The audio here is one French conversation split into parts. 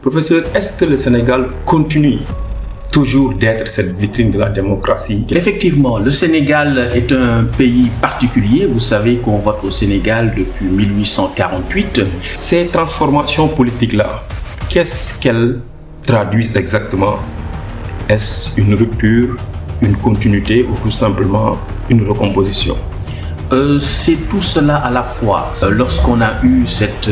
Professeur, est-ce que le Sénégal continue toujours d'être cette vitrine de la démocratie? Effectivement, le Sénégal est un pays particulier. Vous savez qu'on vote au Sénégal depuis 1848. Ces transformations politiques-là, qu'est-ce qu'elles traduisent exactement? Est-ce une rupture, une continuité ou tout simplement une recomposition? C'est tout cela à la fois. Lorsqu'on a eu cette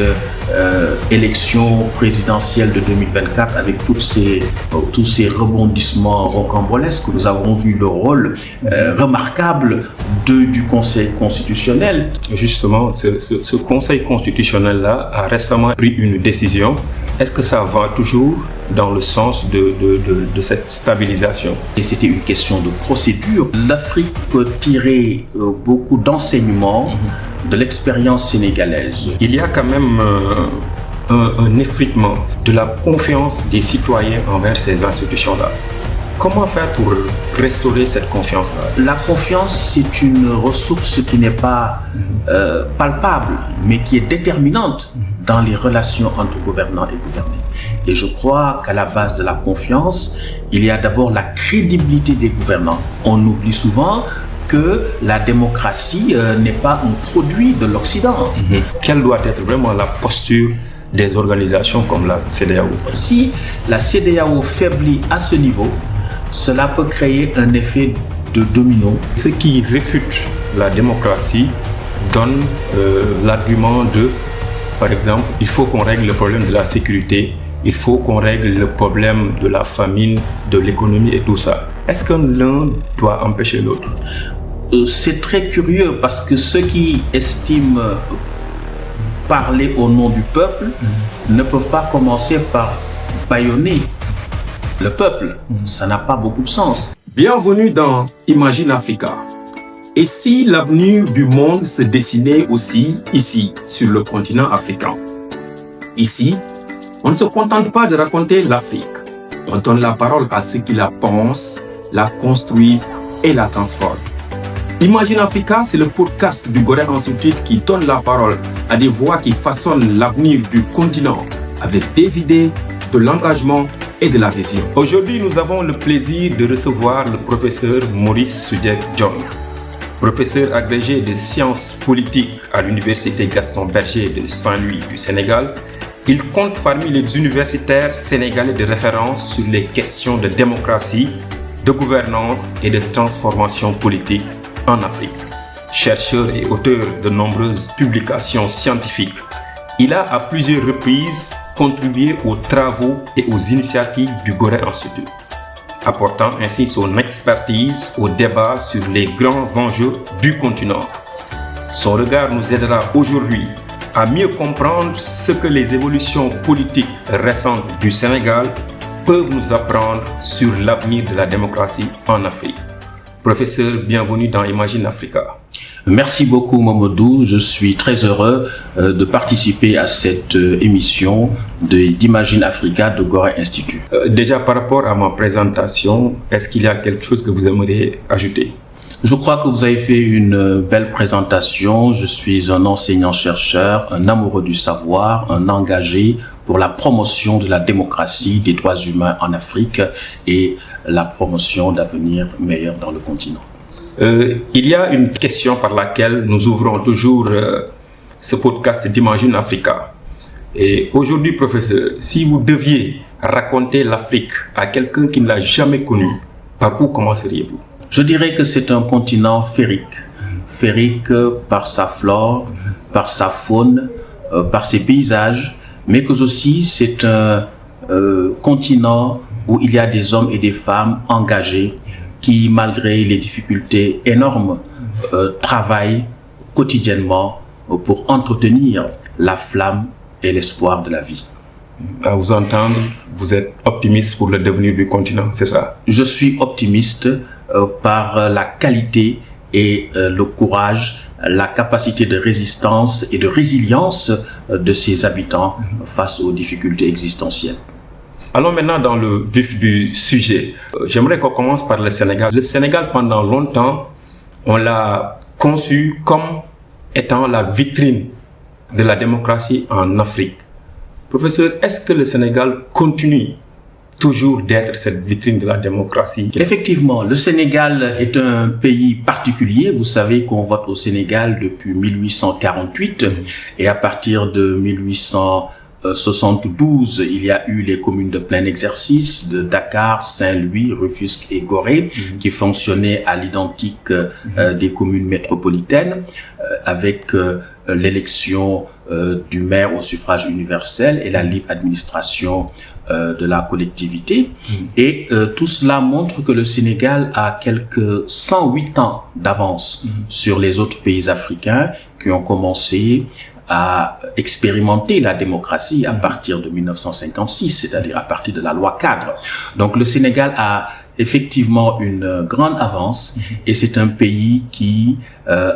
élection présidentielle de 2024 avec tous ces rebondissements rocambolesques, nous avons vu le rôle remarquable du Conseil constitutionnel. Justement, ce Conseil constitutionnel-là a récemment pris une décision. Est-ce que ça va toujours dans le sens de cette stabilisation? Et c'était une question de procédure. L'Afrique peut tirer beaucoup d'enseignements de l'expérience sénégalaise. Il y a quand même un effritement de la confiance des citoyens envers ces institutions-là. Comment faire pour restaurer cette confiance-là? La confiance, c'est une ressource qui n'est pas palpable, mais qui est déterminante dans les relations entre gouvernants et gouvernés. Et je crois qu'à la base de la confiance, il y a d'abord la crédibilité des gouvernants. On oublie souvent que la démocratie n'est pas un produit de l'Occident. Quelle doit être vraiment la posture des organisations comme la CEDEAO? Si la CEDEAO faiblit à ce niveau, cela peut créer un effet de domino. Ceux qui réfutent la démocratie donnent l'argument de, par exemple, il faut qu'on règle le problème de la sécurité, il faut qu'on règle le problème de la famine, de l'économie et tout ça. Est-ce que l'un doit empêcher l'autre? C'est très curieux parce que ceux qui estiment parler au nom du peuple ne peuvent pas commencer par bâillonner le peuple. Ça n'a pas beaucoup de sens. Bienvenue dans Imagine Africa. Et si l'avenir du monde se dessinait aussi ici, sur le continent africain? Ici, on ne se contente pas de raconter l'Afrique. On donne la parole à ceux qui la pensent, la construisent et la transforment. Imagine Africa, c'est le podcast du Gorée en sous-titres qui donne la parole à des voix qui façonnent l'avenir du continent avec des idées, de l'engagement et de la vision. Aujourd'hui, nous avons le plaisir de recevoir le professeur Maurice Soudieck-Diong, professeur agrégé de sciences politiques à l'Université Gaston Berger de Saint-Louis du Sénégal. Il compte parmi les universitaires sénégalais de référence sur les questions de démocratie, de gouvernance et de transformation politique en Afrique. Chercheur et auteur de nombreuses publications scientifiques, il a à plusieurs reprises contribué aux travaux et aux initiatives du Gorée Institute, apportant ainsi son expertise au débat sur les grands enjeux du continent. Son regard nous aidera aujourd'hui à mieux comprendre ce que les évolutions politiques récentes du Sénégal peuvent nous apprendre sur l'avenir de la démocratie en Afrique. Professeur, bienvenue dans Imagine Africa. Merci beaucoup Mamadou, je suis très heureux de participer à cette émission d'Imagine Africa de Gorée Institute. Déjà par rapport à ma présentation, est-ce qu'il y a quelque chose que vous aimeriez ajouter? Je crois que vous avez fait une belle présentation. Je suis un enseignant-chercheur, un amoureux du savoir, un engagé pour la promotion de la démocratie, des droits humains en Afrique et la promotion d'avenir meilleur dans le continent. Il y a une question par laquelle nous ouvrons toujours ce podcast d'Imagine Africa. Et aujourd'hui, professeur, si vous deviez raconter l'Afrique à quelqu'un qui ne l'a jamais connue, par où commenceriez-vous? Je dirais que c'est un continent féerique. Féerique par sa flore, par sa faune, par ses paysages, mais que aussi c'est un continent où il y a des hommes et des femmes engagés qui, malgré les difficultés énormes, travaillent quotidiennement pour entretenir la flamme et l'espoir de la vie. À vous entendre, vous êtes optimiste pour le devenir du continent, c'est ça? Je suis optimiste par la qualité et le courage, la capacité de résistance et de résilience de ses habitants face aux difficultés existentielles. Allons maintenant dans le vif du sujet. J'aimerais qu'on commence par le Sénégal. Le Sénégal, pendant longtemps, on l'a conçu comme étant la vitrine de la démocratie en Afrique. Professeur, est-ce que le Sénégal continue toujours d'être cette vitrine de la démocratie? Effectivement, le Sénégal est un pays particulier. Vous savez qu'on vote au Sénégal depuis 1848 et à partir de 1872, il y a eu les communes de plein exercice de Dakar, Saint-Louis, Rufisque et Gorée qui fonctionnaient à l'identique des communes métropolitaines avec l'élection du maire au suffrage universel et la libre administration de la collectivité. Et tout cela montre que le Sénégal a quelques 108 ans d'avance sur les autres pays africains qui ont commencé à expérimenter la démocratie à partir de 1956, c'est-à-dire à partir de la loi cadre. Donc le Sénégal a effectivement une grande avance et c'est un pays qui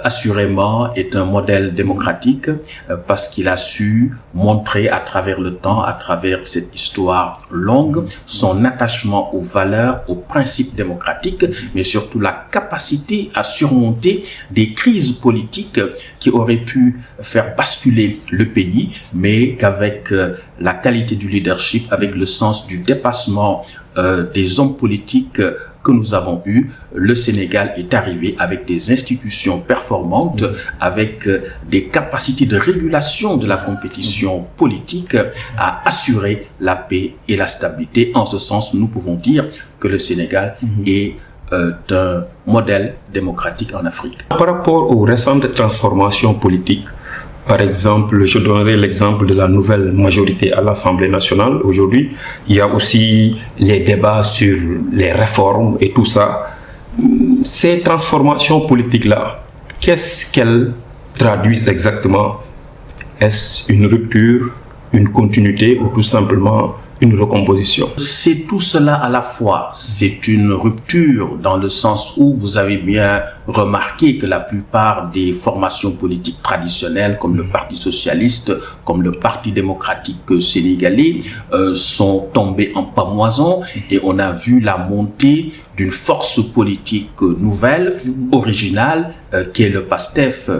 assurément est un modèle démocratique parce qu'il a su montrer à travers le temps, à travers cette histoire longue, son attachement aux valeurs, aux principes démocratiques, mais surtout la capacité à surmonter des crises politiques qui auraient pu faire basculer le pays, mais qu'avec la qualité du leadership, avec le sens du dépassement des hommes politiques que nous avons eus, le Sénégal est arrivé avec des institutions performantes, avec des capacités de régulation de la compétition politique à assurer la paix et la stabilité. En ce sens, nous pouvons dire que le Sénégal est un modèle démocratique en Afrique. Par rapport aux récentes transformations politiques, par exemple, je donnerai l'exemple de la nouvelle majorité à l'Assemblée nationale. Aujourd'hui, il y a aussi les débats sur les réformes et tout ça. Ces transformations politiques-là, qu'est-ce qu'elles traduisent exactement? Est-ce une rupture, une continuité ou tout simplement une recomposition? C'est tout cela à la fois. C'est une rupture dans le sens où vous avez bien remarqué que la plupart des formations politiques traditionnelles comme le Parti socialiste, comme le Parti démocratique sénégalais sont tombées en pamoison et on a vu la montée d'une force politique nouvelle, originale, qui est le PASTEF,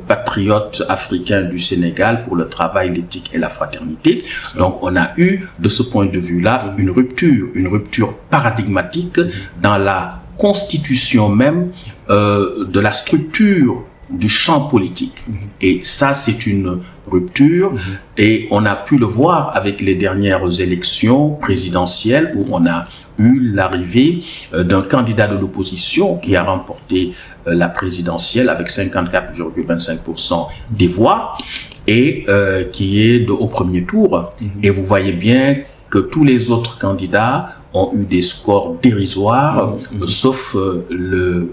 patriote africain du Sénégal pour le travail, l'éthique et la fraternité. Donc on a eu de ce point de vue-là une rupture paradigmatique dans la constitution même de la structure du champ politique. Et ça, c'est une rupture et on a pu le voir avec les dernières élections présidentielles où on a eu l'arrivée d'un candidat de l'opposition qui a remporté la présidentielle avec 54,25% des voix et qui est au premier tour. Et vous voyez bien que tous les autres candidats ont eu des scores dérisoires, sauf le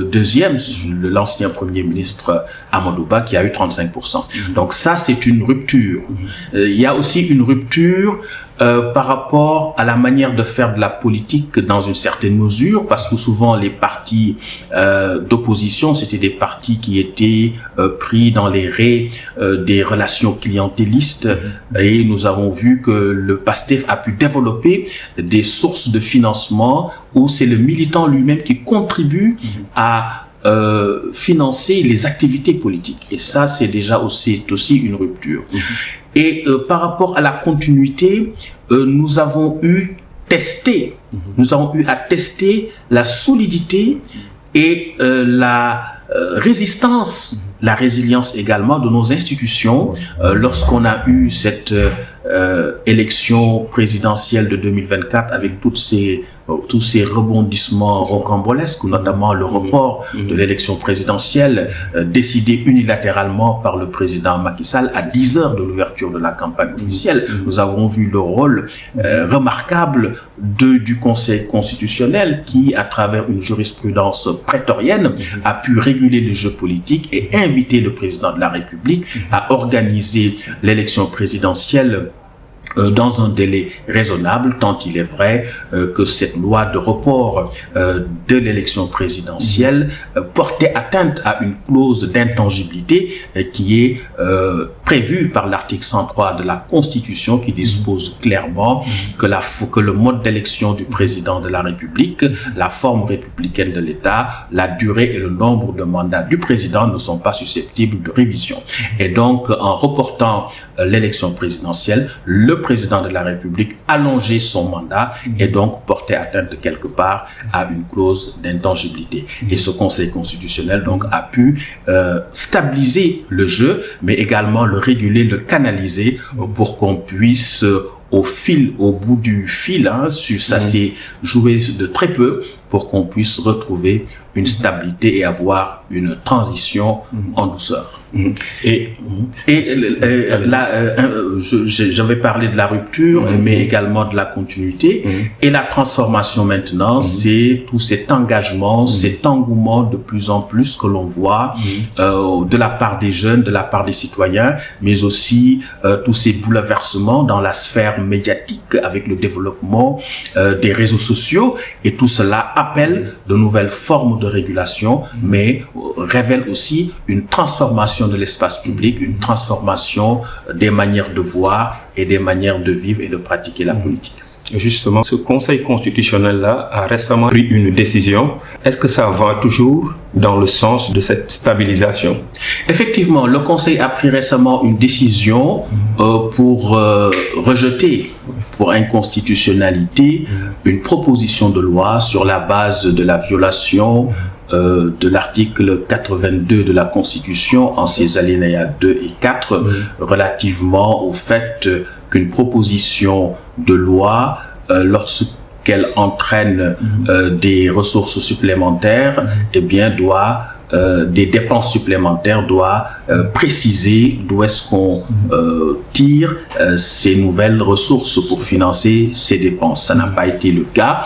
deuxième, l'ancien Premier ministre Amadou Ba qui a eu 35%. Donc ça, c'est une rupture. Il y a aussi une rupture par rapport à la manière de faire de la politique dans une certaine mesure, parce que souvent les partis d'opposition, c'était des partis qui étaient pris dans les raies des relations clientélistes, et nous avons vu que le PASTEF a pu développer des sources de financement où c'est le militant lui-même qui contribue à financer les activités politiques. Et ça, c'est déjà aussi une rupture. Et par rapport à la continuité, nous avons eu à tester la solidité et la résistance, la résilience également de nos institutions lorsqu'on a eu cette élection présidentielle de 2024 avec tous ces rebondissements rocambolesques, notamment le report de l'élection présidentielle décidé unilatéralement par le président Macky Sall à 10 heures de l'ouverture de la campagne officielle. Nous avons vu le rôle remarquable du Conseil constitutionnel qui, à travers une jurisprudence prétorienne, a pu réguler le jeu politique et inviter le président de la République à organiser l'élection présidentielle dans un délai raisonnable, tant il est vrai que cette loi de report de l'élection présidentielle portait atteinte à une clause d'intangibilité qui est prévue par l'article 103 de la Constitution, qui dispose clairement que le mode d'élection du président de la République, la forme républicaine de l'État, la durée et le nombre de mandats du président ne sont pas susceptibles de révision. Et donc, en reportant l'élection présidentielle, le président de la République allongeait son mandat et donc portait atteinte quelque part à une clause d'intangibilité. Et ce Conseil constitutionnel donc a pu stabiliser le jeu, mais également le réguler, le canaliser pour qu'on puisse au bout du fil, ça s'est joué de très peu pour qu'on puisse retrouver une stabilité et avoir une transition en douceur. Là, j'avais parlé de la rupture, mais également de la continuité. Et la transformation maintenant, c'est tout cet engagement, cet engouement de plus en plus que l'on voit de la part des jeunes, de la part des citoyens, mais aussi tous ces bouleversements dans la sphère médiatique avec le développement des réseaux sociaux. Et tout cela appelle de nouvelles formes de régulation, mais révèle aussi une transformation de l'espace public, une transformation des manières de voir et des manières de vivre et de pratiquer la politique. Justement, ce Conseil constitutionnel-là a récemment pris une décision. Est-ce que ça va toujours dans le sens de cette stabilisation? Effectivement, le Conseil a pris récemment une décision pour rejeter pour inconstitutionnalité une proposition de loi sur la base de la violation de l'article 82 de la Constitution en ses alinéas 2 et 4 relativement au fait qu'une proposition de loi, lorsqu'elle entraîne des ressources supplémentaires, eh bien doit des dépenses supplémentaires doit préciser d'où est-ce qu'on tire ces nouvelles ressources pour financer ces dépenses. Ça n'a pas été le cas.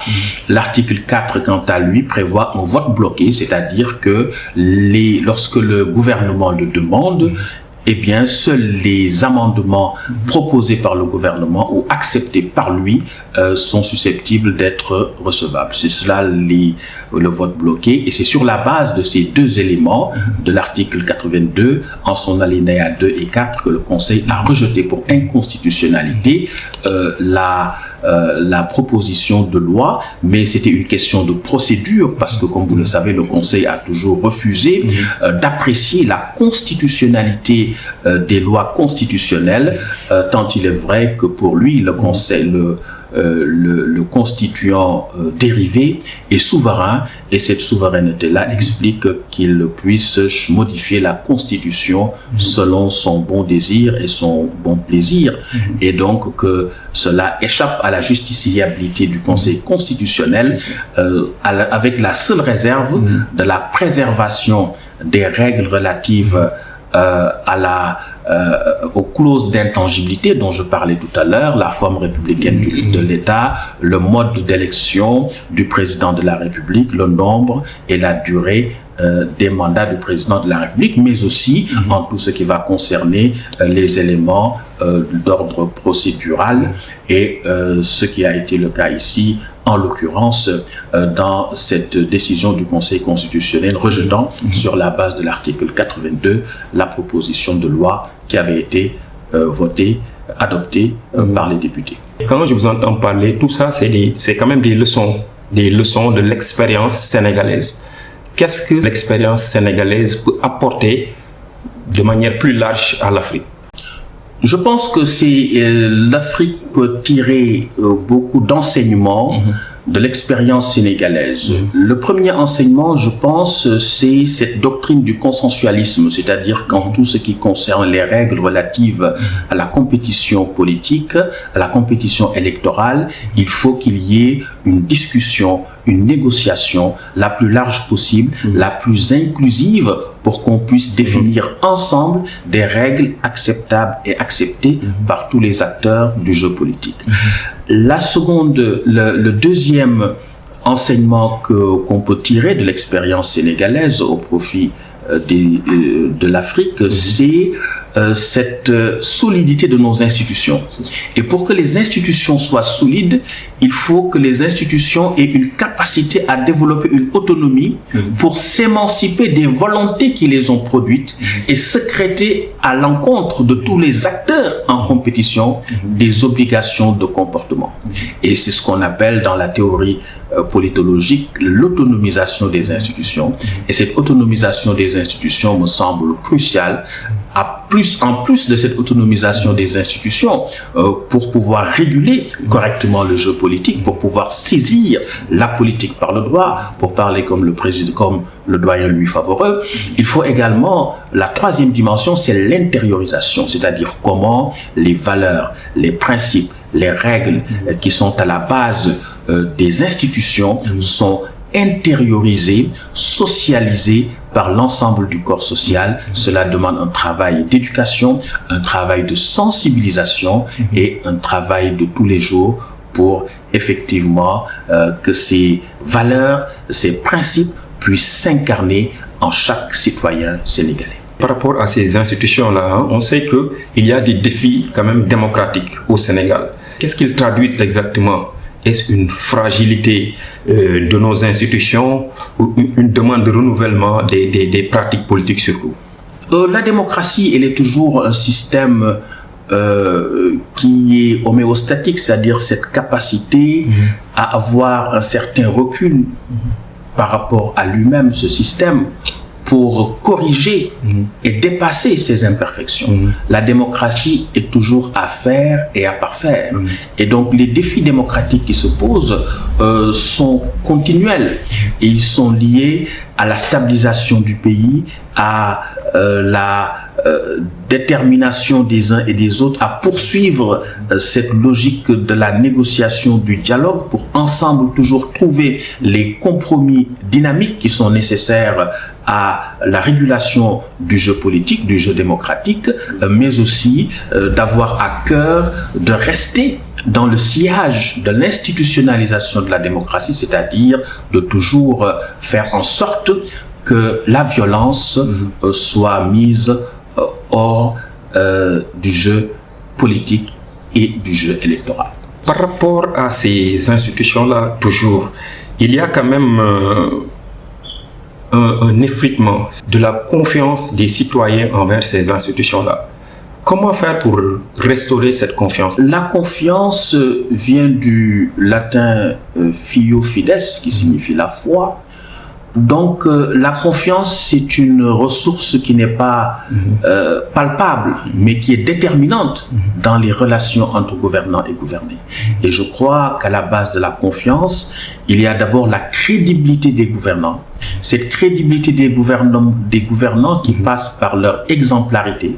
L'article 4, quant à lui, prévoit un vote bloqué, c'est-à-dire que lorsque le gouvernement le demande, eh bien, seuls les amendements proposés par le gouvernement ou acceptés par lui sont susceptibles d'être recevables. C'est cela le vote bloqué, et c'est sur la base de ces deux éléments de l'article 82 en son alinéa 2 et 4 que le Conseil a rejeté pour inconstitutionnalité la proposition de loi, mais c'était une question de procédure parce que, comme vous le savez, le Conseil a toujours refusé d'apprécier la constitutionnalité des lois constitutionnelles, tant il est vrai que pour lui, le Conseil, le constituant dérivé est souverain, et cette souveraineté-là explique qu'il puisse modifier la Constitution selon son bon désir et son bon plaisir, et donc que cela échappe à la justiciabilité du Conseil constitutionnel avec la seule réserve de la préservation des règles relatives aux clauses d'intangibilité dont je parlais tout à l'heure, la forme républicaine de l'État, le mode d'élection du président de la République, le nombre et la durée des mandats du président de la République, mais aussi en tout ce qui va concerner les éléments d'ordre procédural, et ce qui a été le cas ici, en l'occurrence dans cette décision du Conseil constitutionnel rejetant sur la base de l'article 82 la proposition de loi qui avait été adoptée par les députés. Quand je vous entends parler, tout ça, c'est quand même des leçons de l'expérience sénégalaise. Qu'est-ce que l'expérience sénégalaise peut apporter de manière plus large à l'Afrique? Je pense que l'Afrique peut tirer beaucoup d'enseignements de l'expérience sénégalaise. Le premier enseignement, je pense, c'est cette doctrine du consensualisme, c'est-à-dire qu'en tout ce qui concerne les règles relatives à la compétition politique, à la compétition électorale, il faut qu'il y ait une discussion, une négociation la plus large possible, la plus inclusive, pour qu'on puisse définir ensemble des règles acceptables et acceptées par tous les acteurs du jeu politique. Le deuxième enseignement qu'on peut tirer de l'expérience sénégalaise au profit de l'Afrique, c'est cette solidité de nos institutions. Et pour que les institutions soient solides, il faut que les institutions aient une capacité à développer une autonomie pour s'émanciper des volontés qui les ont produites et secréter à l'encontre de tous les acteurs en compétition des obligations de comportement. Et c'est ce qu'on appelle dans la théorie politologique l'autonomisation des institutions. Et cette autonomisation des institutions me semble cruciale. En plus de cette autonomisation des institutions, pour pouvoir réguler correctement le jeu politique, pour pouvoir saisir la politique par le droit, pour parler comme le doyen Louis Favoreux, il faut également, la troisième dimension, c'est l'intériorisation, c'est-à-dire comment les valeurs, les principes, les règles qui sont à la base des institutions sont intériorisées, socialisées par l'ensemble du corps social. Cela demande un travail d'éducation, un travail de sensibilisation et un travail de tous les jours pour effectivement que ces valeurs, ces principes puissent s'incarner en chaque citoyen sénégalais. Par rapport à ces institutions-là, on sait qu'il y a des défis quand même démocratiques au Sénégal. Qu'est-ce qu'ils traduisent exactement ? Est-ce une fragilité de nos institutions ou une demande de renouvellement des pratiques politiques surtout? La démocratie, elle est toujours un système qui est homéostatique, c'est-à-dire cette capacité à avoir un certain recul par rapport à lui-même, ce système, pour corriger et dépasser ces imperfections. La démocratie est toujours à faire et à parfaire. Et donc les défis démocratiques qui se posent sont continuels et ils sont liés à la stabilisation du pays, à la détermination des uns et des autres à poursuivre cette logique de la négociation, du dialogue, pour ensemble toujours trouver les compromis dynamiques qui sont nécessaires à la régulation du jeu politique, du jeu démocratique, mais aussi d'avoir à cœur de rester dans le sillage de l'institutionnalisation de la démocratie, c'est-à-dire de toujours faire en sorte que la violence soit mise hors du jeu politique et du jeu électoral. Par rapport à ces institutions-là, toujours, il y a quand même un effritement de la confiance des citoyens envers ces institutions-là. Comment faire pour restaurer cette confiance? La confiance vient du latin filio fides, qui signifie la foi. Donc la confiance, c'est une ressource qui n'est pas palpable, mais qui est déterminante dans les relations entre gouvernants et gouvernés. Et je crois qu'à la base de la confiance, il y a d'abord la crédibilité des gouvernants. Cette crédibilité des gouvernants qui passe par leur exemplarité.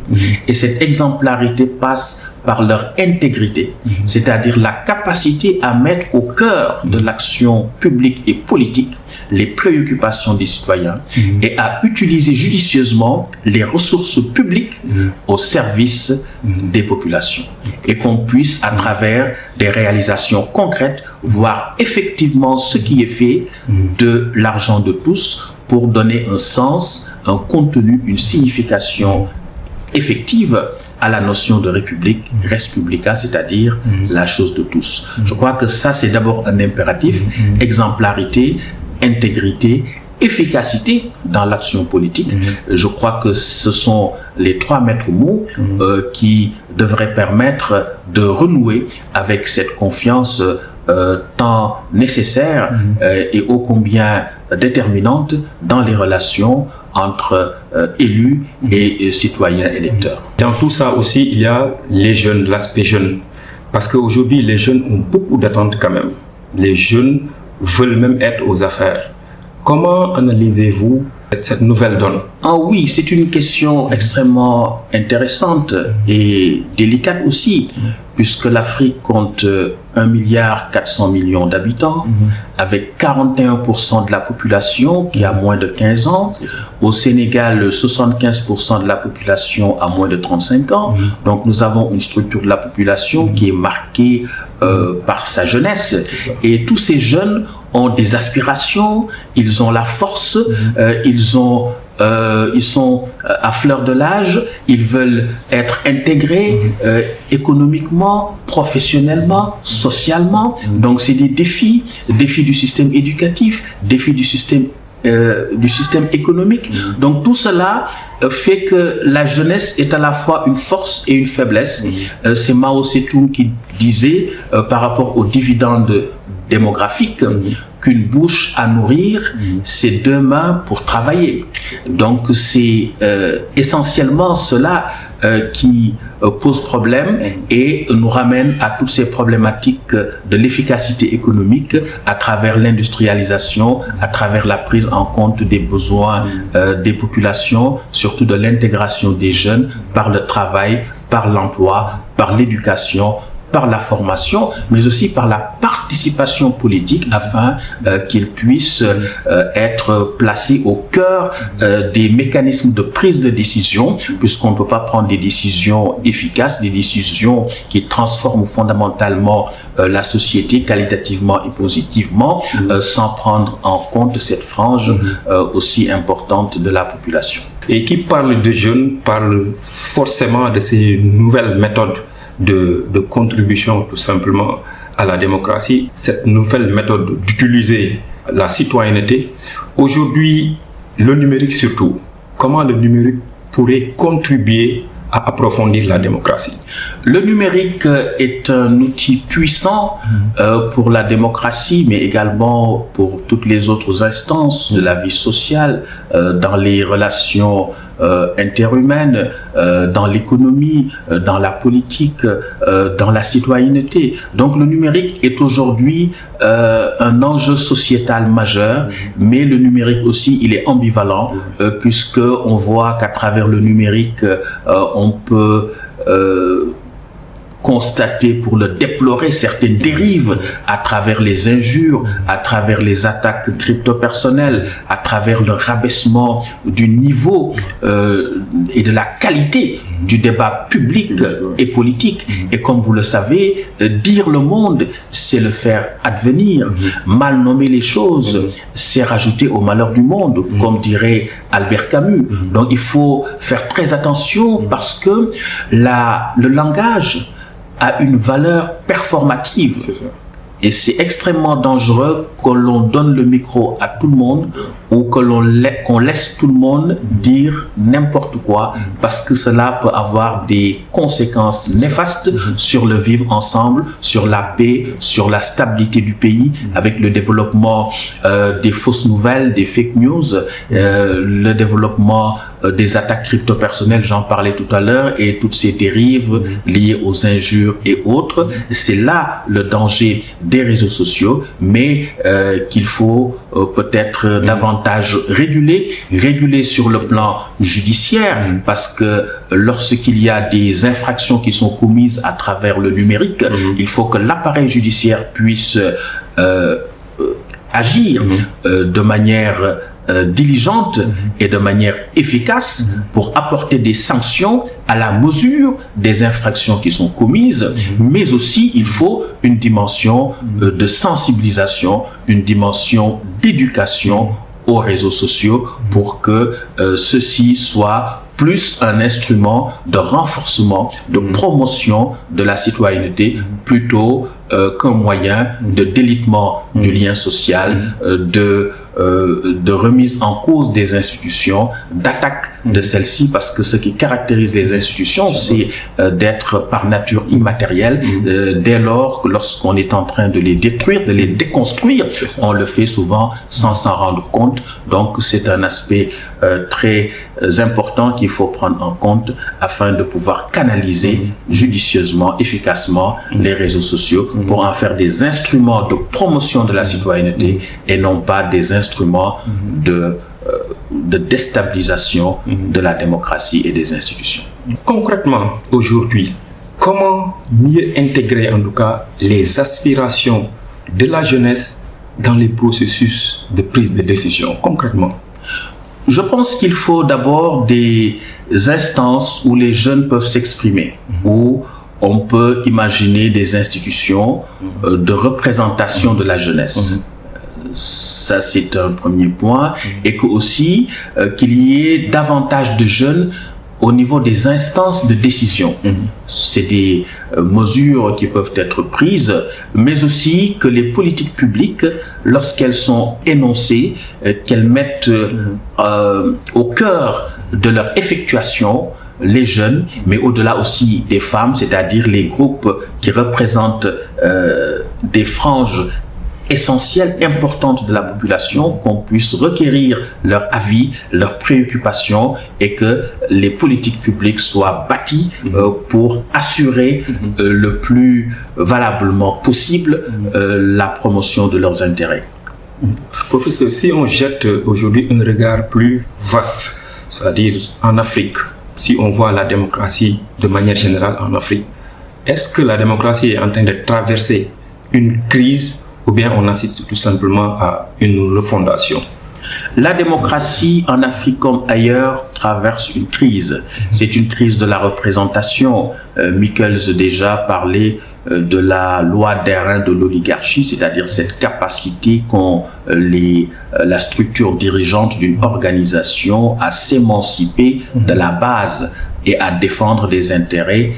Et cette exemplarité passe par leur intégrité, c'est-à-dire la capacité à mettre au cœur de l'action publique et politique les préoccupations des citoyens et à utiliser judicieusement les ressources publiques au service des populations. Et qu'on puisse, à travers des réalisations concrètes, voir effectivement ce qui est fait de l'argent de tous pour donner un sens, un contenu, une signification effective à la notion de république, res publica, c'est-à-dire la chose de tous. Je crois que ça, c'est d'abord un impératif, exemplarité, intégrité, efficacité dans l'action politique. Je crois que ce sont les trois maîtres mots qui devraient permettre de renouer avec cette confiance tant nécessaire et ô combien déterminante dans les relations entre élus et citoyens électeurs. Dans tout ça aussi, il y a les jeunes, l'aspect jeune. Parce qu'aujourd'hui, les jeunes ont beaucoup d'attentes quand même. Les jeunes veulent même être aux affaires. Comment analysez-vous cette nouvelle donne? Ah oui, c'est une question extrêmement intéressante et délicate aussi, puisque l'Afrique compte 1,4 milliard d'habitants, avec 41% de la population qui a moins de 15 ans. Au Sénégal, 75% de la population a moins de 35 ans. Donc nous avons une structure de la population qui est marquée par sa jeunesse. Et tous ces jeunes ont des aspirations, ils ont la force, ils ont ils sont à fleur de l'âge, ils veulent être intégrés économiquement, professionnellement, socialement. Donc c'est des défis du système éducatif, défis du système économique. Donc tout cela fait que la jeunesse est à la fois une force et une faiblesse. C'est Mao Tse-tung qui disait par rapport aux dividendes démographiques qu'une bouche à nourrir, c'est 2 mains pour travailler. Donc c'est essentiellement cela qui pose problème et nous ramène à toutes ces problématiques de l'efficacité économique à travers l'industrialisation, à travers la prise en compte des besoins des populations, surtout de l'intégration des jeunes par le travail, par l'emploi, par l'éducation, par la formation, mais aussi par la participation politique afin qu'ils puissent être placés au cœur des mécanismes de prise de décision, puisqu'on ne peut pas prendre des décisions efficaces, des décisions qui transforment fondamentalement la société qualitativement et positivement, sans prendre en compte cette frange aussi importante de la population. Et qui parle de jeunes parle forcément de ces nouvelles méthodes de contribution tout simplement à la démocratie, cette nouvelle méthode d'utiliser la citoyenneté. Aujourd'hui, le numérique surtout, comment le numérique pourrait contribuer à approfondir la démocratie? Le numérique est un outil puissant pour la démocratie, mais également pour toutes les autres instances de la vie sociale, dans les relations interhumaines, dans l'économie, dans la politique, dans la citoyenneté. Donc le numérique est aujourd'hui un enjeu sociétal majeur, mais le numérique aussi, il est ambivalent, puisque on voit qu'à travers le numérique, on peut constater, pour le déplorer, certaines dérives à travers les injures, à travers les attaques crypto-personnelles, à travers le rabaissement du niveau et de la qualité du débat public et politique. Et comme vous le savez, dire le monde, c'est le faire advenir. Mal nommer les choses, c'est rajouter au malheur du monde, comme dirait Albert Camus. Donc il faut faire très attention parce que le langage a une valeur performative. C'est ça. Et c'est extrêmement dangereux que l'on donne le micro à tout le monde ou que qu'on laisse tout le monde dire n'importe quoi, parce que cela peut avoir des conséquences néfastes sur le vivre ensemble, sur la paix, sur la stabilité du pays, avec le développement des fausses nouvelles, des fake news, le développement des attaques crypto-personnelles, j'en parlais tout à l'heure, et toutes ces dérives liées aux injures et autres. C'est là le danger des réseaux sociaux, mais qu'il faut peut-être davantage réguler sur le plan judiciaire, parce que lorsqu'il y a des infractions qui sont commises à travers le numérique, il faut que l'appareil judiciaire puisse agir de manière diligente et de manière efficace pour apporter des sanctions à la mesure des infractions qui sont commises, mais aussi il faut une dimension de sensibilisation, une dimension d'éducation aux réseaux sociaux pour que ceci soit plus un instrument de renforcement, de promotion de la citoyenneté plutôt qu'un moyen de délitement du lien social, de remise en cause des institutions, d'attaque de celles-ci, parce que ce qui caractérise les institutions, c'est d'être par nature immatérielles. Dès lors, lorsqu'on est en train de les détruire, de les déconstruire, on le fait souvent sans s'en rendre compte. Donc c'est un aspect très important qu'il faut prendre en compte afin de pouvoir canaliser judicieusement, efficacement les réseaux sociaux pour en faire des instruments de promotion de la citoyenneté et non pas des instruments de déstabilisation de la démocratie et des institutions. Concrètement, aujourd'hui, comment mieux intégrer en tout cas les aspirations de la jeunesse dans les processus de prise de décision, concrètement? Je pense qu'il faut d'abord des instances où les jeunes peuvent s'exprimer, où on peut imaginer des institutions de représentation de la jeunesse. Ça, c'est un premier point. Et que aussi, qu'il y ait davantage de jeunes au niveau des instances de décision. C'est des mesures qui peuvent être prises, mais aussi que les politiques publiques, lorsqu'elles sont énoncées, qu'elles mettent au cœur de leur effectuation les jeunes, mais au-delà aussi des femmes, c'est-à-dire les groupes qui représentent des franges essentielles, importantes de la population, qu'on puisse requérir leur avis, leurs préoccupations et que les politiques publiques soient bâties pour assurer le plus valablement possible la promotion de leurs intérêts. Professeur, si on jette aujourd'hui un regard plus vaste, c'est-à-dire en Afrique, si on voit la démocratie de manière générale en Afrique, est-ce que la démocratie est en train de traverser une crise ou bien on assiste tout simplement à une refondation? La démocratie en Afrique comme ailleurs traverse une crise. C'est une crise de la représentation. Michels déjà parlait de la loi d'airain de l'oligarchie, c'est-à-dire cette capacité qu'ont la structure dirigeante d'une organisation à s'émanciper de la base et à défendre des intérêts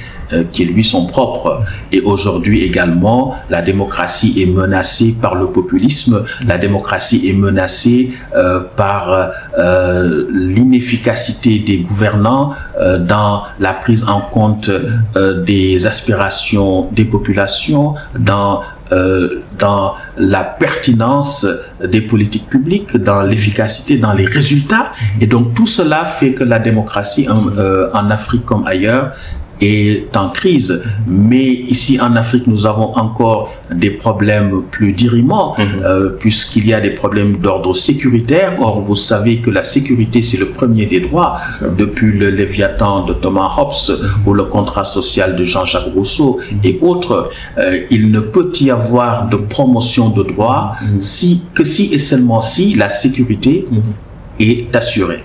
qui lui sont propres. Et aujourd'hui également, la démocratie est menacée par le populisme, la démocratie est menacée par l'inefficacité des gouvernants dans la prise en compte des aspirations des populations, dans la pertinence des politiques publiques, dans l'efficacité, dans les résultats. Et donc tout cela fait que la démocratie en Afrique comme ailleurs est en crise. Mais ici en Afrique, nous avons encore des problèmes plus dirimants, puisqu'il y a des problèmes d'ordre sécuritaire. Or, vous savez que la sécurité, c'est le premier des droits. Depuis le Léviathan de Thomas Hobbes ou le contrat social de Jean-Jacques Rousseau et autres, il ne peut y avoir de promotion de droits que si et seulement si la sécurité est assurée.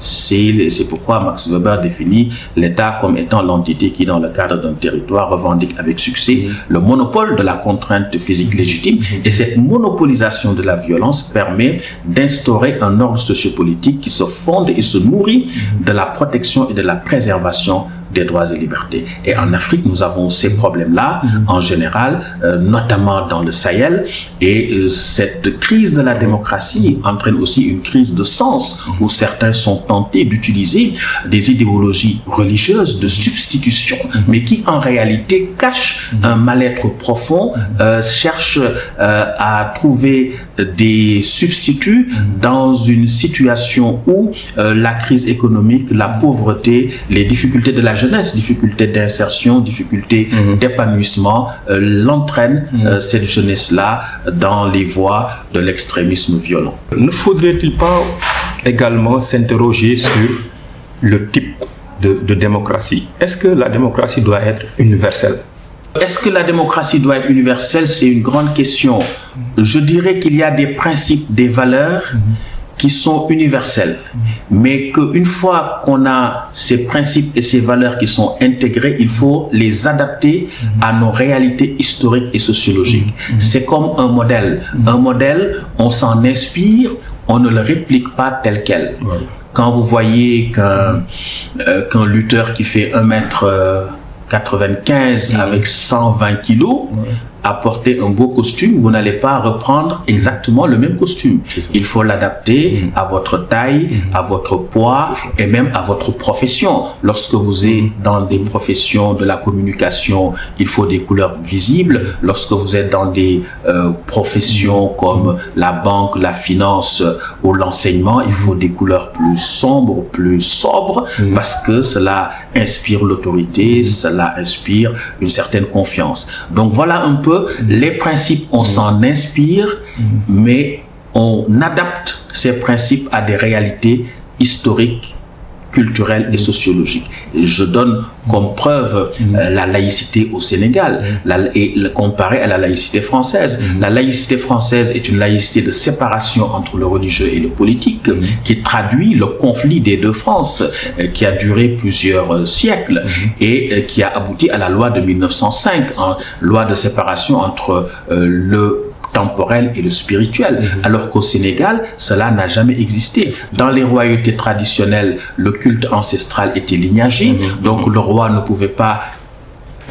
C'est pourquoi Max Weber définit l'État comme étant l'entité qui, dans le cadre d'un territoire, revendique avec succès le monopole de la contrainte physique légitime. Et cette monopolisation de la violence permet d'instaurer un ordre sociopolitique qui se fonde et se nourrit de la protection et de la préservation des droits et libertés. Et en Afrique, nous avons ces problèmes-là, en général, notamment dans le Sahel. Et cette crise de la démocratie entraîne aussi une crise de sens, où certains sont tentés d'utiliser des idéologies religieuses de substitution, mais qui en réalité cachent un mal-être profond, cherchent à trouver des substituts dans une situation où la crise économique, la pauvreté, les difficultés de la jeunesse, difficultés d'insertion, difficultés d'épanouissement, l'entraînent, cette jeunesse-là, dans les voies de l'extrémisme violent. Ne faudrait-il pas également s'interroger sur le type de démocratie? Est-ce que la démocratie doit être universelle? Est-ce que la démocratie doit être universelle? C'est une grande question. Je dirais qu'il y a des principes, des valeurs qui sont universelles, mais qu'une fois qu'on a ces principes et ces valeurs qui sont intégrés, il faut les adapter à nos réalités historiques et sociologiques. C'est comme un modèle. Un modèle, on s'en inspire, on ne le réplique pas tel quel. Quand vous voyez qu'un lutteur qui fait 1m95 avec 120 kilos à porter un beau costume, vous n'allez pas reprendre exactement le même costume. Il faut l'adapter à votre taille, à votre poids et même à votre profession. Lorsque vous êtes dans des professions de la communication, il faut des couleurs visibles. Lorsque vous êtes dans des professions comme la banque, la finance ou l'enseignement, il faut des couleurs plus sombres, plus sobres, parce que cela inspire l'autorité, cela inspire une certaine confiance. Donc voilà un peu les principes, on s'en inspire, mais on adapte ces principes à des réalités historiques, culturelles et sociologiques. Je donne comme preuve la laïcité au Sénégal et le comparer à la laïcité française. La laïcité française est une laïcité de séparation entre le religieux et le politique qui traduit le conflit des deux France qui a duré plusieurs siècles et qui a abouti à la loi de 1905, loi de séparation entre le temporel et le spirituel, alors qu'au Sénégal, cela n'a jamais existé. Dans les royautés traditionnelles, le culte ancestral était lignagé, donc le roi ne pouvait pas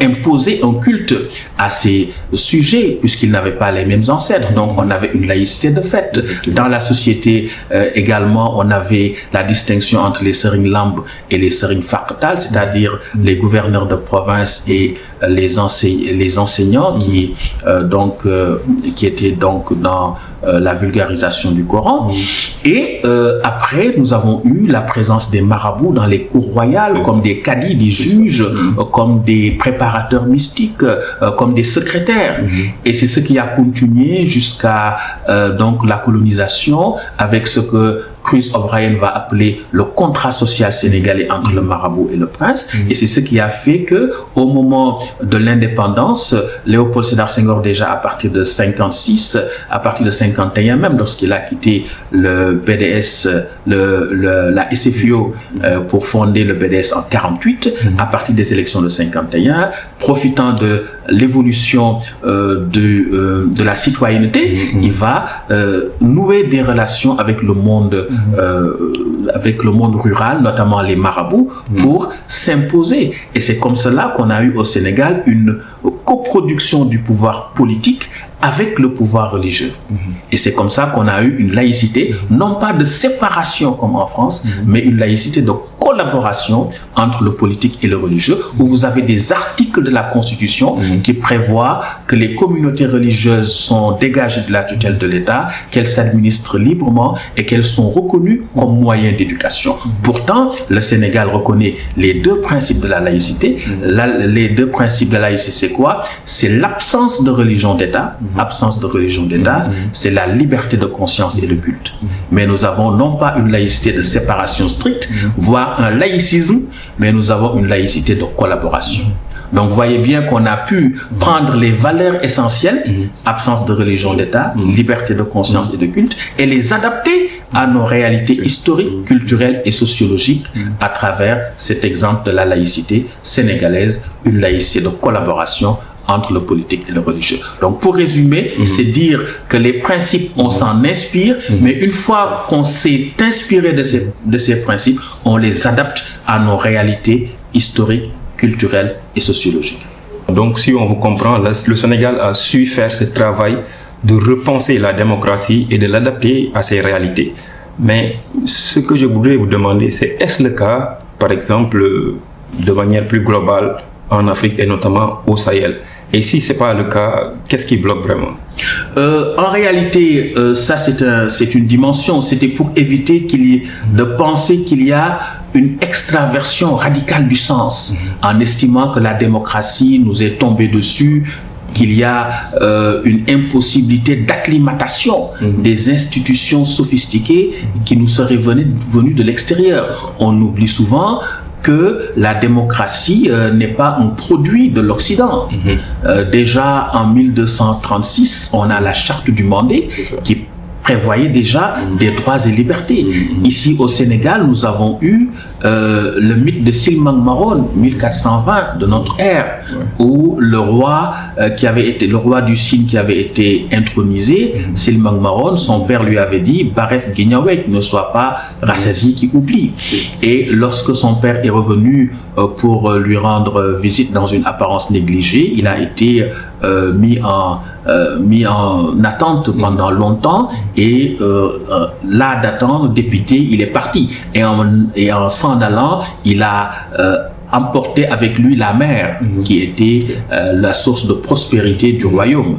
imposer un culte à ces sujets puisqu'ils n'avaient pas les mêmes ancêtres. Donc on avait une laïcité de fait. Dans la société également, on avait la distinction entre les Serigne Lamb et les Serigne Faktal, c'est-à-dire les gouverneurs de province et les enseignants qui étaient donc dans la vulgarisation du Coran. Et après, nous avons eu la présence des marabouts dans les cours royales, comme des cadis, des juges, comme des préparateurs mystiques, comme des secrétaires. Et c'est ce qui a continué jusqu'à donc la colonisation, avec ce que Chris O'Brien va appeler le contrat social sénégalais entre le marabout et le prince. Et c'est ce qui a fait que, au moment de l'indépendance, Léopold Sédar Senghor, déjà à partir de 56, à partir de 51 même, lorsqu'il a quitté le BDS, la SFIO pour fonder le BDS en 48, à partir des élections de 51, profitant de l'évolution de la citoyenneté, il va nouer des relations avec le monde rural, notamment les marabouts, pour s'imposer. Et c'est comme cela qu'on a eu au Sénégal une coproduction du pouvoir politique avec le pouvoir religieux. Et c'est comme ça qu'on a eu une laïcité, non pas de séparation comme en France, mais une laïcité de collaboration entre le politique et le religieux, où vous avez des articles de la Constitution qui prévoient que les communautés religieuses sont dégagées de la tutelle de l'État, qu'elles s'administrent librement et qu'elles sont reconnues comme moyen d'éducation. Pourtant, le Sénégal reconnaît les deux principes de la laïcité. Les deux principes de la laïcité, c'est quoi? C'est l'absence de religion d'État. Absence de religion d'État, c'est la liberté de conscience et de culte. Mais nous avons non pas une laïcité de séparation stricte, voire un laïcisme, mais nous avons une laïcité de collaboration. Donc vous voyez bien qu'on a pu prendre les valeurs essentielles, absence de religion d'État, liberté de conscience et de culte, et les adapter à nos réalités historiques, culturelles et sociologiques à travers cet exemple de la laïcité sénégalaise, une laïcité de collaboration entre le politique et le religieux. Donc pour résumer, c'est dire que les principes, on s'en inspire, mais une fois qu'on s'est inspiré de ces principes, on les adapte à nos réalités historiques, culturelles et sociologiques. Donc si on vous comprend, le Sénégal a su faire ce travail de repenser la démocratie et de l'adapter à ses réalités. Mais ce que je voudrais vous demander, c'est est-ce le cas, par exemple, de manière plus globale en Afrique et notamment au Sahel? Et si ce n'est pas le cas, qu'est-ce qui bloque vraiment? En réalité, ça c'est une dimension. C'était pour éviter de penser qu'il y a une extraversion radicale du sens, en estimant que la démocratie nous est tombée dessus, qu'il y a une impossibilité d'acclimatation des institutions sophistiquées qui nous seraient venues de l'extérieur. On oublie souvent que la démocratie n'est pas un produit de l'Occident. Déjà en 1236, on a la charte du Mandé qui prévoyait déjà des droits et libertés. Ici au Sénégal, nous avons eu le mythe de Silmang Maron, 1420 de notre ère, où le roi le roi du Sine qui avait été intronisé, Silmang Maron, son père lui avait dit Baref Guignawek, ne sois pas rassasié qui oublie. Et lorsque son père est revenu pour lui rendre visite dans une apparence négligée, il a été mis en attente pendant longtemps et là d'attendre, dépité, il est parti. Et en s'en allant, il a emporté avec lui la mer qui était la source de prospérité du royaume.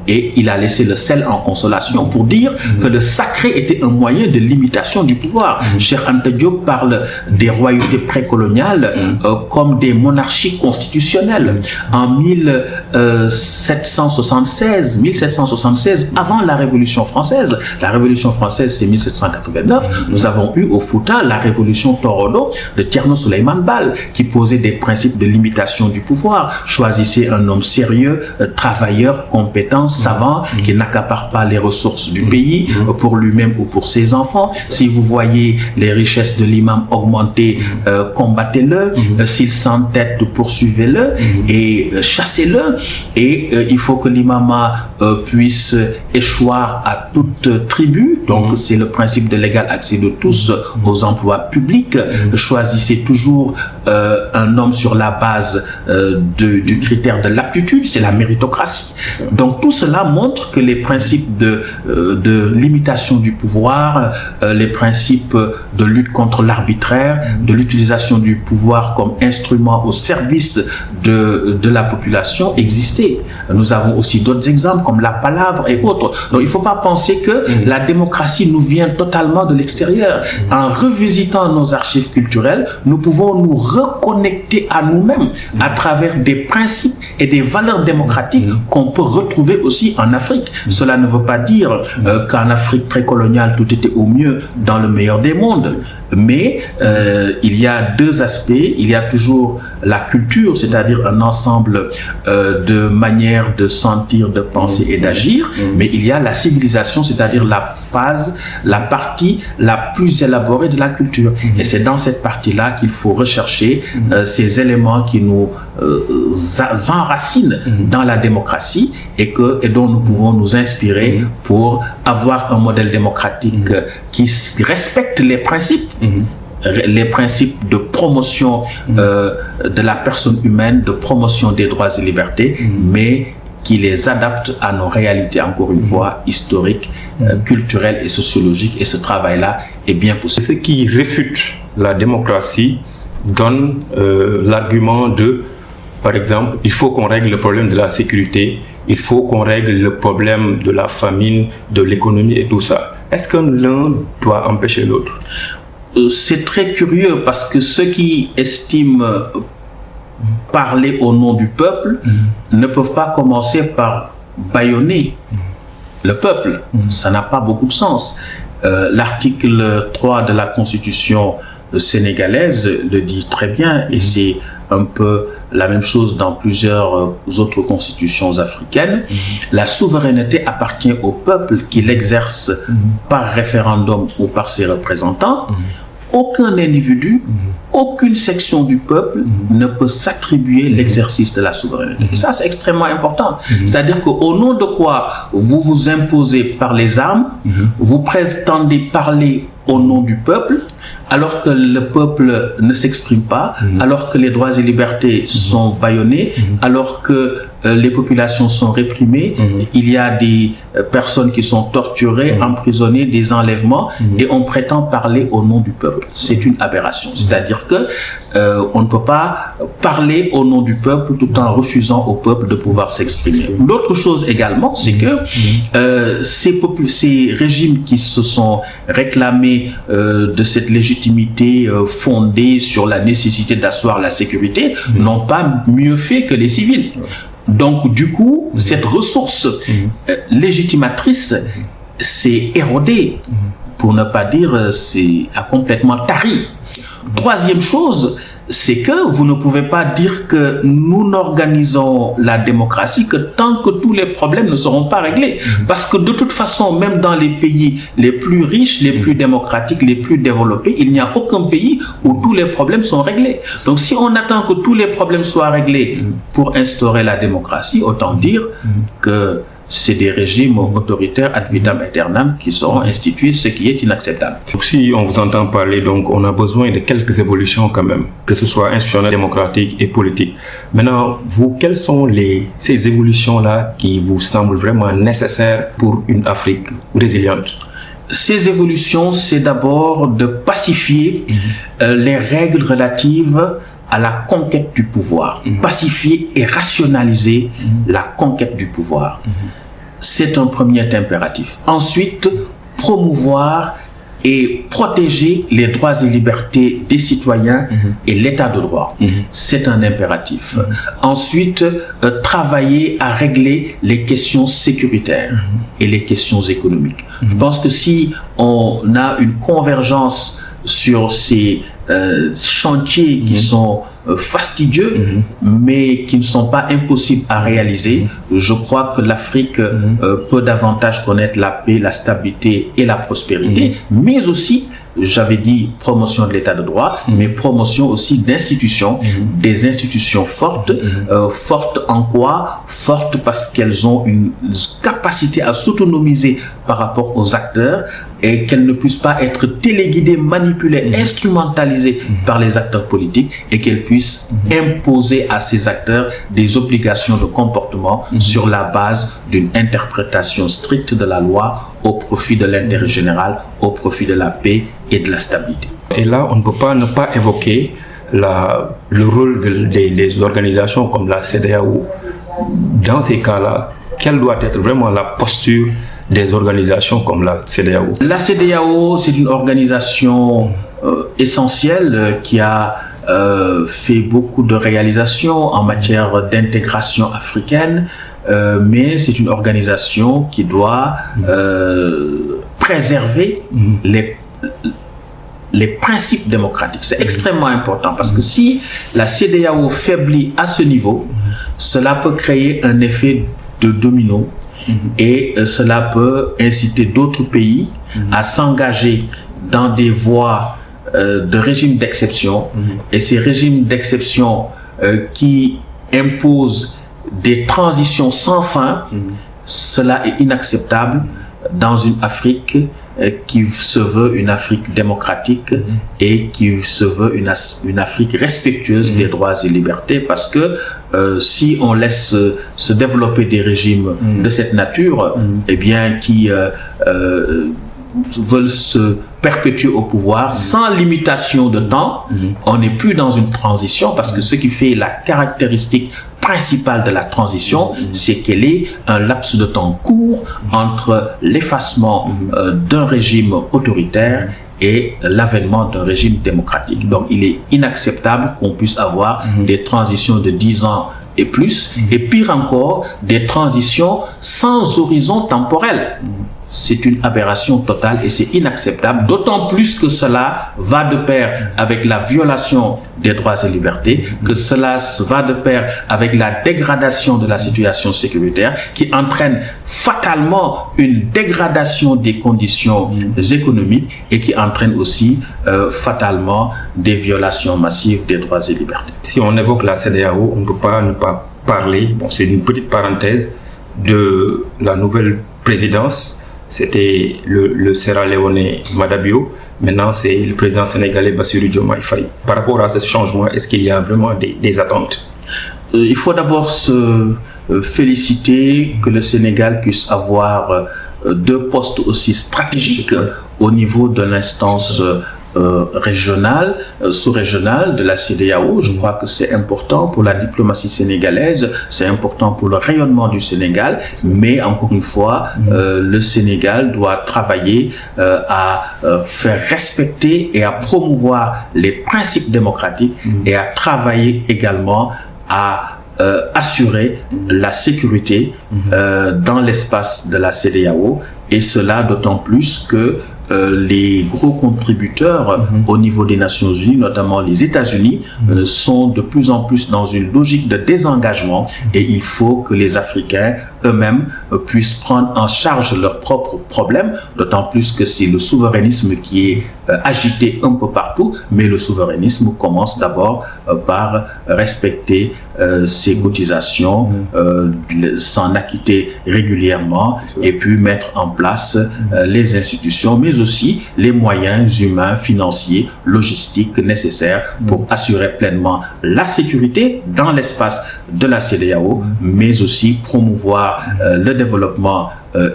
Et il a laissé le sel en consolation pour dire que le sacré était un moyen de limitation du pouvoir. Cheikh Anta Diop parle des royautés précoloniales comme des monarchies constitutionnelles. En 1776, avant la Révolution française c'est 1789, nous avons eu au Fouta la révolution Torodo de Thierno Souleymane Baal qui imposer des principes de limitation du pouvoir. Choisissez un homme sérieux, travailleur, compétent, savant, qui n'accapare pas les ressources du pays pour lui-même ou pour ses enfants. Si vous voyez les richesses de l'imam augmenter, combattez-le. S'il s'entête, poursuivez-le et chassez-le. Et il faut que l'imama puisse échoir à toute tribu. Donc c'est le principe de l'égal accès de tous aux emplois publics. Choisissez toujours un homme sur la base du critère de l'aptitude, c'est la méritocratie. Donc tout cela montre que les principes de limitation du pouvoir, les principes de lutte contre l'arbitraire, de l'utilisation du pouvoir comme instrument au service de la population existaient. Nous avons aussi d'autres exemples comme la palabre et autres. Donc il ne faut pas penser que la démocratie nous vient totalement de l'extérieur. En revisitant nos archives culturelles, nous pouvons nous reconnecter à nous-mêmes à travers des principes et des valeurs démocratiques qu'on peut retrouver aussi en Afrique. Cela ne veut pas dire qu'en Afrique précoloniale, tout était au mieux dans le meilleur des mondes. Mais il y a deux aspects. Il y a toujours la culture, c'est-à-dire un ensemble de manières de sentir, de penser et d'agir. Mais il y a la civilisation, c'est-à-dire la phase, la partie la plus élaborée de la culture. Et c'est dans cette partie-là qu'il faut rechercher ces éléments qui nous enracinent dans la démocratie et dont nous pouvons nous inspirer pour avoir un modèle démocratique qui respecte les principes. Les principes de promotion de la personne humaine, de promotion des droits et libertés, mais qui les adapte à nos réalités, encore une fois, historiques, culturelles et sociologiques. Et ce travail-là est bien possible. Ce qui réfute la démocratie donne l'argument de, par exemple, il faut qu'on règle le problème de la sécurité, il faut qu'on règle le problème de la famine, de l'économie et tout ça. Est-ce que l'un doit empêcher l'autre? C'est très curieux parce que ceux qui estiment parler au nom du peuple ne peuvent pas commencer par bâillonner le peuple. Ça n'a pas beaucoup de sens. L'article 3 de la Constitution sénégalaise le dit très bien et c'est un peu la même chose dans plusieurs autres constitutions africaines. La souveraineté appartient au peuple qui l'exerce par référendum ou par ses représentants. Aucun individu, aucune section du peuple ne peut s'attribuer l'exercice de la souveraineté. Et ça, c'est extrêmement important. C'est-à-dire qu'au nom de quoi vous vous imposez par les armes, vous prétendez parler au nom du peuple, alors que le peuple ne s'exprime pas, alors que les droits et libertés sont bâillonnés, alors que les populations sont réprimées, il y a des personnes qui sont torturées, emprisonnées, des enlèvements, et on prétend parler au nom du peuple. C'est une aberration. C'est-à-dire que on ne peut pas parler au nom du peuple tout en refusant au peuple de pouvoir s'exprimer. L'autre chose également, c'est que ces régimes qui se sont réclamés de cette légitimité fondée sur la nécessité d'asseoir la sécurité n'ont pas mieux fait que les civils. Donc, du coup, cette ressource légitimatrice s'est érodée, pour ne pas dire a complètement tari. Troisième chose, c'est que vous ne pouvez pas dire que nous n'organisons la démocratie que tant que tous les problèmes ne seront pas réglés. Parce que de toute façon, même dans les pays les plus riches, les plus démocratiques, les plus développés, il n'y a aucun pays où tous les problèmes sont réglés. Donc si on attend que tous les problèmes soient réglés pour instaurer la démocratie, autant dire que c'est des régimes autoritaires ad vitam aeternam qui seront institués, ce qui est inacceptable. Donc, si on vous entend parler, donc on a besoin de quelques évolutions quand même, que ce soit institutionnelles, démocratiques et politiques. Maintenant, vous, quelles sont ces évolutions-là qui vous semblent vraiment nécessaires pour une Afrique résiliente? Ces évolutions, c'est d'abord de pacifier les règles relatives à la conquête du pouvoir, pacifier et rationaliser la conquête du pouvoir. C'est un premier impératif. Ensuite, promouvoir et protéger les droits et libertés des citoyens et l'état de droit. C'est un impératif. Ensuite, travailler à régler les questions sécuritaires et les questions économiques. Je pense que si on a une convergence sur ces chantiers qui sont fastidieux, mais qui ne sont pas impossibles à réaliser. Je crois que l'Afrique peut davantage connaître la paix, la stabilité et la prospérité, mais aussi, j'avais dit promotion de l'état de droit, mais promotion aussi d'institutions, des institutions fortes. Fortes en quoi? Fortes parce qu'elles ont une capacité à s'autonomiser par rapport aux acteurs et qu'elles ne puissent pas être téléguidées, manipulées, instrumentalisées par les acteurs politiques et qu'elles puissent imposer à ces acteurs des obligations de comportement sur la base d'une interprétation stricte de la loi au profit de l'intérêt général, au profit de la paix et de la stabilité. Et là, on ne peut pas ne pas évoquer le rôle des organisations comme la CEDEAO. Dans ces cas-là, quelle doit être vraiment la posture des organisations comme la CEDEAO? La CEDEAO, c'est une organisation essentielle qui a fait beaucoup de réalisations en matière d'intégration africaine, mais c'est une organisation qui doit préserver les principes démocratiques. C'est extrêmement important parce que si la CEDEAO faiblit à ce niveau, cela peut créer un effet de domino et cela peut inciter d'autres pays à s'engager dans des voies de régimes d'exception et ces régimes d'exception qui imposent des transitions sans fin, cela est inacceptable dans une Afrique qui se veut une Afrique démocratique et qui se veut une Afrique respectueuse des droits et libertés, parce que si on laisse se développer des régimes de cette nature, eh bien qui veulent se perpétuer au pouvoir sans limitation de temps, on n'est plus dans une transition, parce que ce qui fait la caractéristique principale de la transition, c'est qu'elle est un laps de temps court entre l'effacement d'un régime autoritaire et l'avènement d'un régime démocratique. Donc il est inacceptable qu'on puisse avoir des transitions de 10 ans et plus, et pire encore, des transitions sans horizon temporel. C'est une aberration totale et c'est inacceptable, d'autant plus que cela va de pair avec la violation des droits et libertés, que cela va de pair avec la dégradation de la situation sécuritaire qui entraîne fatalement une dégradation des conditions économiques et qui entraîne aussi fatalement des violations massives des droits et libertés. Si on évoque la CEDEAO, on ne peut pas ne pas parler, c'est une petite parenthèse, de la nouvelle présidence. C'était le Sierra Leone Madabio. Maintenant, c'est le président sénégalais Bassirou Diomaye Faye. Par rapport à ce changement, est-ce qu'il y a vraiment des attentes? Il faut d'abord se féliciter que le Sénégal puisse avoir deux postes aussi stratégiques au niveau de l'instance régionale, sous-régionale de la CEDEAO. Je crois que c'est important pour la diplomatie sénégalaise, c'est important pour le rayonnement du Sénégal, mais encore une fois, le Sénégal doit travailler à faire respecter et à promouvoir les principes démocratiques et à travailler également à assurer la sécurité dans l'espace de la CEDEAO, et cela d'autant plus que les gros contributeurs au niveau des Nations Unies, notamment les États-Unis, sont de plus en plus dans une logique de désengagement, et il faut que les Africains eux-mêmes puissent prendre en charge leurs propres problèmes, d'autant plus que c'est le souverainisme qui est agité un peu partout, mais le souverainisme commence d'abord par respecter ses cotisations, s'en acquitter régulièrement, et puis mettre en place les institutions, mais aussi les moyens humains, financiers, logistiques nécessaires pour assurer pleinement la sécurité dans l'espace de la CEDEAO, mais aussi promouvoir le développement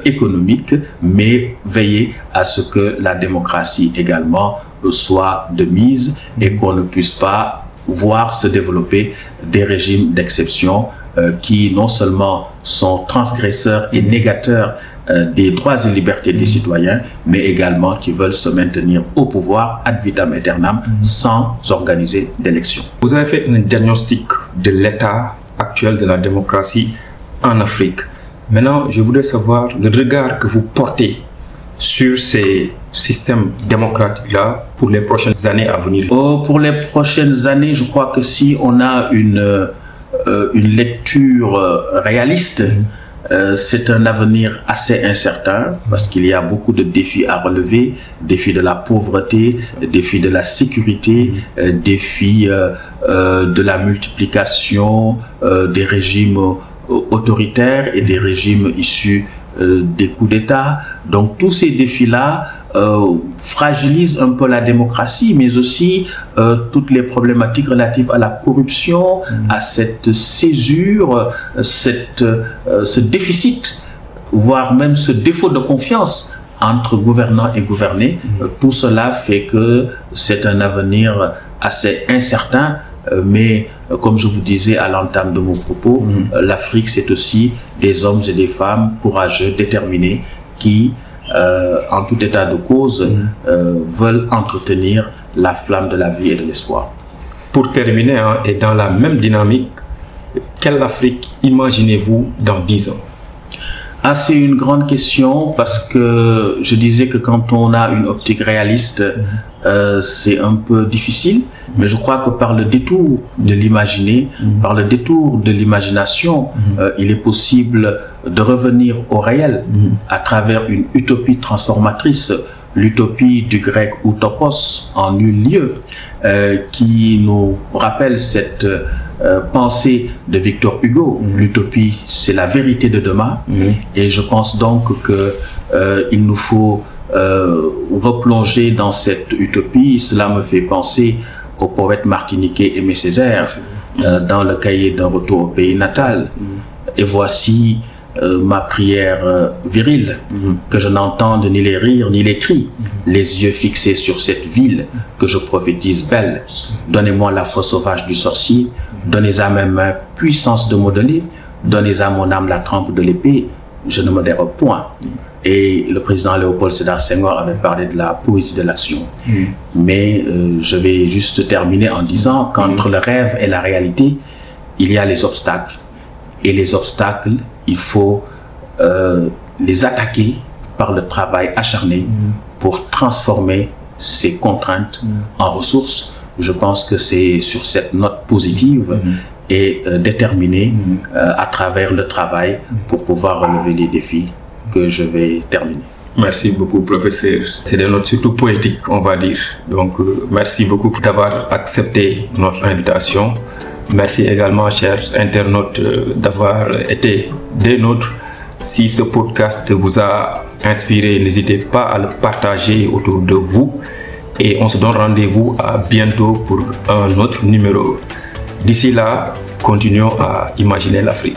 économique, mais veiller à ce que la démocratie également soit de mise et qu'on ne puisse pas voir se développer des régimes d'exception qui non seulement sont transgresseurs et négateurs des droits et libertés des citoyens, mais également qui veulent se maintenir au pouvoir ad vitam aeternam sans organiser d'élections. Vous avez fait un diagnostic de l'état actuel de la démocratie en Afrique. Maintenant, je voudrais savoir le regard que vous portez sur ces systèmes démocratiques-là pour les prochaines années à venir? Pour les prochaines années, je crois que si on a une lecture réaliste, c'est un avenir assez incertain parce qu'il y a beaucoup de défis à relever, défis de la pauvreté, défis de la sécurité, défis de la multiplication des régimes autoritaires et des régimes issus des coups d'État. Donc tous ces défis-là fragilisent un peu la démocratie, mais aussi toutes les problématiques relatives à la corruption, à cette césure, ce déficit, voire même ce défaut de confiance entre gouvernants et gouvernés. Tout cela fait que c'est un avenir assez incertain, mais comme je vous disais à l'entame de mon propos, l'Afrique, c'est aussi des hommes et des femmes courageux, déterminés, qui en tout état de cause, veulent entretenir la flamme de la vie et de l'espoir. Pour terminer, et dans la même dynamique, quelle Afrique imaginez-vous dans 10 ans? C'est une grande question parce que je disais que quand on a une optique réaliste, c'est un peu difficile, mais je crois que par le détour de l'imaginer, par le détour de l'imagination, il est possible de revenir au réel à travers une utopie transformatrice, l'utopie du grec utopos, en nul lieu, qui nous rappelle cette pensée de Victor Hugo. L'utopie, c'est la vérité de demain, et je pense donc que il nous faut replonger dans cette utopie. Cela me fait penser au poète martiniquais Aimé Césaire dans le cahier d'un retour au pays natal. Et voici ma prière virile, que je n'entende ni les rires ni les cris, les yeux fixés sur cette ville que je prophétise belle. Donnez-moi la foi sauvage du sorcier, donnez à mes mains puissance de modeler, donnez à mon âme la trempe de l'épée, je ne me dérobe point. Et le président Léopold Sédar Senghor avait parlé de la poésie de l'action. Mais je vais juste terminer en disant qu'entre le rêve et la réalité, il y a les obstacles. Et les obstacles, il faut les attaquer par le travail acharné pour transformer ces contraintes en ressources. Je pense que c'est sur cette note positive et déterminée à travers le travail pour pouvoir relever les défis que je vais terminer. Merci beaucoup, professeur. C'est des notes surtout poétiques, on va dire. Donc, merci beaucoup d'avoir accepté notre invitation. Merci également, chers internautes, d'avoir été des nôtres. Si ce podcast vous a inspiré, n'hésitez pas à le partager autour de vous. Et on se donne rendez-vous à bientôt pour un autre numéro. D'ici là, continuons à imaginer l'Afrique.